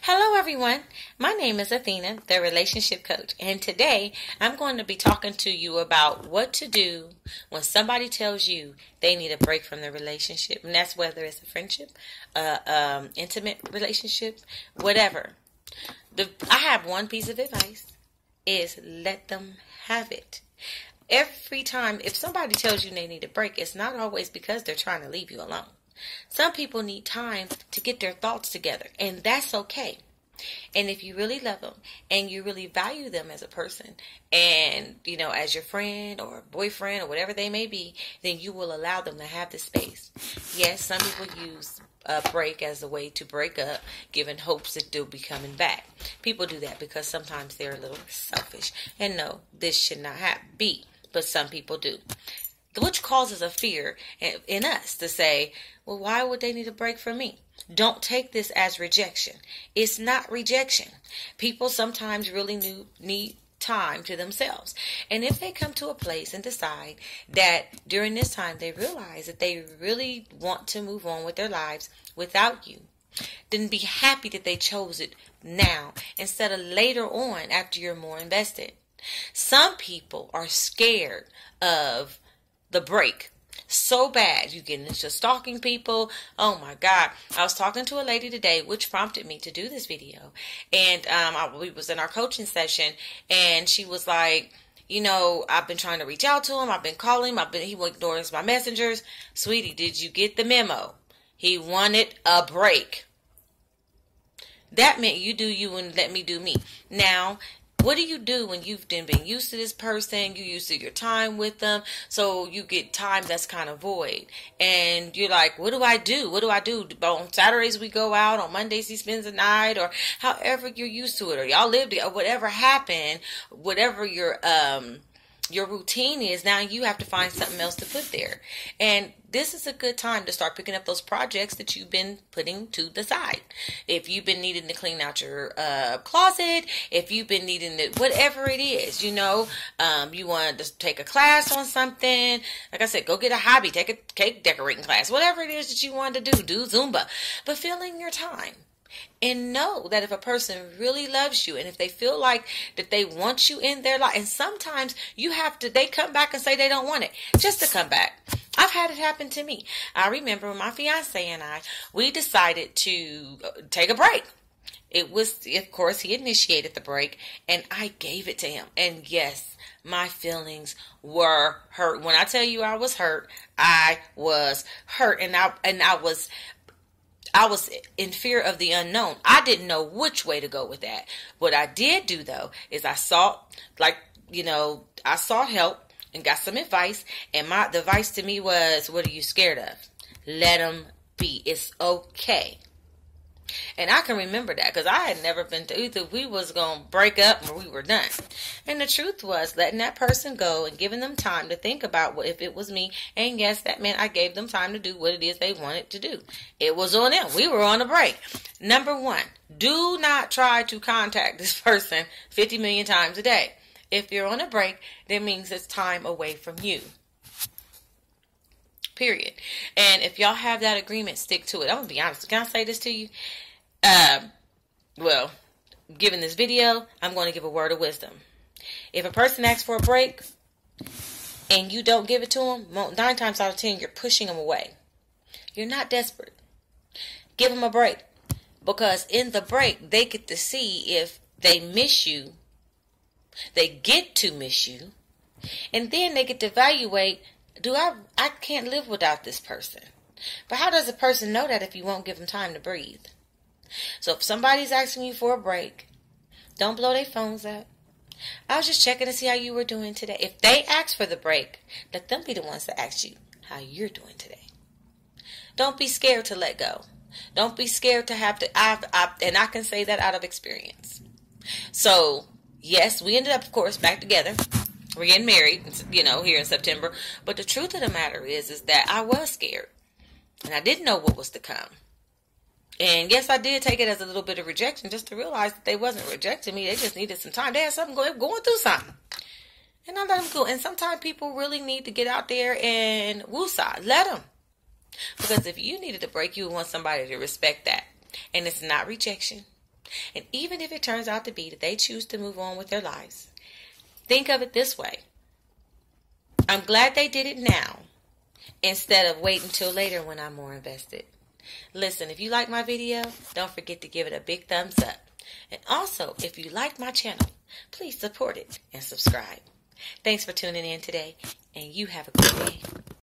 Hello, everyone. My name is Athena, the relationship coach, and today I'm going to be talking to you about what to do when somebody tells you they need a break from the relationship, and that's whether it's a friendship, intimate relationship, whatever. I have one piece of advice: is let them have it. Every time, if somebody tells you they need a break, it's not always because they're trying to leave you alone. Some people need time to get their thoughts together, and that's okay. And if you really love them and you really value them as a person and, as your friend or boyfriend or whatever they may be, then you will allow them to have the space. Yes, some people use a break as a way to break up, given hopes that they'll be coming back. People do that because sometimes they're a little selfish. And no, this should not be, but some people do. Which causes a fear in us to say, well, why would they need a break from me? Don't take this as rejection. It's not rejection. People sometimes really need time to themselves. And if they come to a place and decide that during this time they realize that they really want to move on with their lives without you, then be happy that they chose it now instead of later on after you're more invested. Some people are scared of the break so bad. You get into stalking people. Oh my God. I was talking to a lady today, which prompted me to do this video. And we was in our coaching session, and she was like, I've been trying to reach out to him. I've been calling him. He ignores my messengers. Sweetie, did you get the memo? He wanted a break. That meant you do you and let me do me. Now, what do you do when you've been used to this person? You're used to your time with them. So you get time that's kind of void. And you're like, what do I do? What do I do? On Saturdays we go out. On Mondays he spends the night. Or however you're used to it. Or y'all live together. Whatever happened. Whatever your routine is, now you have to find something else to put there. And this is a good time to start picking up those projects that you've been putting to the side. If you've been needing to clean out your closet, if you've been needing to, whatever it is, you want to take a class on something. Like I said, go get a hobby, take a cake decorating class, whatever it is that you want to do Zumba. But fill in your time. And know that if a person really loves you and if they feel like that they want you in their life, and sometimes they come back and say they don't want it just to come back. I've had it happen to me. I remember when my fiance and we decided to take a break. It was, of course, he initiated the break and I gave it to him. And yes, my feelings were hurt. When I tell you I was hurt, I was hurt. And I was in fear of the unknown. I didn't know which way to go with that. What I did do, though, is I sought help and got some advice. And the advice to me was, what are you scared of? Let them be. It's okay. And I can remember that because I had never been to either we was going to break up or we were done. And the truth was letting that person go and giving them time to think about what if it was me. And yes, that meant I gave them time to do what it is they wanted to do. It was on them. We were on a break. Number one, do not try to contact this person 50 million times a day. If you're on a break, that means it's time away from you. Period. And if y'all have that agreement, stick to it. I'm going to be honest. Can I say this to you? Given this video, I'm going to give a word of wisdom. If a person asks for a break and you don't give it to them, 9 times out of 10, you're pushing them away. You're not desperate. Give them a break. Because in the break, they get to see if they miss you. They get to miss you. And then they get to evaluate, I can't live without this person. But how does a person know that if you won't give them time to breathe? So if somebody's asking you for a break, don't blow their phones up. I was just checking to see how you were doing today. If they ask for the break, let them be the ones to ask you how you're doing today. Don't be scared to let go. Don't be scared to have to, and I can say that out of experience. So, yes, we ended up, of course, back together. We're getting married, here in September. But the truth of the matter is that I was scared. And I didn't know what was to come. And yes, I did take it as a little bit of rejection just to realize that they wasn't rejecting me. They just needed some time. They had something going through something. And I let them go. And sometimes people really need to get out there and woosah. Let them. Because if you needed a break, you would want somebody to respect that. And it's not rejection. And even if it turns out to be that they choose to move on with their lives, think of it this way. I'm glad they did it now instead of waiting till later when I'm more invested. Listen, if you like my video, don't forget to give it a big thumbs up. And also, if you like my channel, please support it and subscribe. Thanks for tuning in today, and you have a good day.